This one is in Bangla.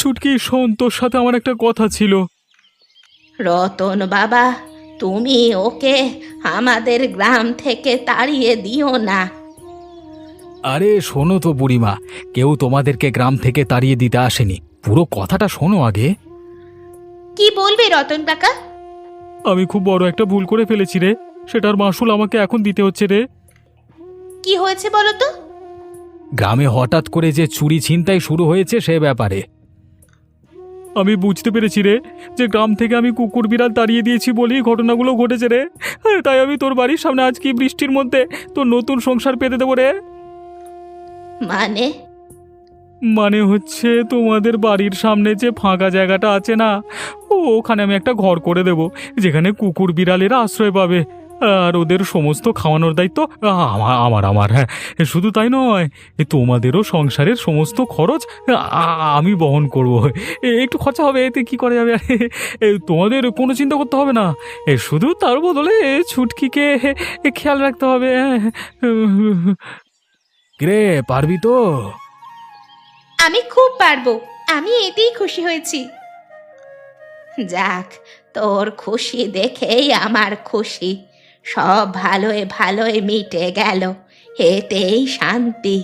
ছুটকি, শোন, তোর সাথে আমার একটা কথা ছিল। রতন বাবা, তুমি ওকে আমাদের গ্রাম থেকে তাড়িয়ে দিও না। আরে শোনো তো বুড়িমা, কেউ তোমাদেরকে গ্রাম থেকে তাড়িয়ে দিতে আসেনি। পুরো কথাটা শোনো আগে। কি বলবে রতন কাকা? আমি খুব বড় একটা ভুল করে ফেলেছি রে, সেটার মাসুল আমাকে এখন দিতে হচ্ছে রে। কি হয়েছে বলো তো? গ্রামে হঠাৎ করে যে চুরি ছিনতাই শুরু হয়েছে সে ব্যাপারে। আমি বুঝতে পেরেছি রে যে গ্রাম থেকে আমি কুকুর বিড়াল তাড়িয়ে দিয়েছি বলেই ঘটনাগুলো ঘটেছে রে। তাই আমি তোর বাড়ির সামনে আজকে বৃষ্টির মধ্যে তোর নতুন সংসার পেতে দেবো রে। মানে? মানে হচ্ছে, তোমাদের বাড়ির সামনে যে ফাঁকা জায়গাটা আছে না, ওখানে আমি একটা ঘর করে দেব, যেখানে কুকুর বিড়ালেরা আশ্রয় পাবে। আর ওদের সমস্ত খাওয়ানোর দায়িত্ব আমার আমার আমার হ্যাঁ, শুধু তাই নয়, তোমাদেরও সংসারের সমস্ত খরচ আমি বহন করব। একটু খরচা হবে, এতে কি করা যাবে। তোমাদের কোনো চিন্তা করতে হবে না, শুধু তার বদলে ছুটকিকে খেয়াল রাখতে হবে। রে, পারবি তো? আমি খুব পারবো, আমি এতেই খুশি হয়েছি। যাক, তোর খুশি দেখেই আমার খুশি। সব ভালোয় ভালোয় মিটে গেল, এতেই শান্তি।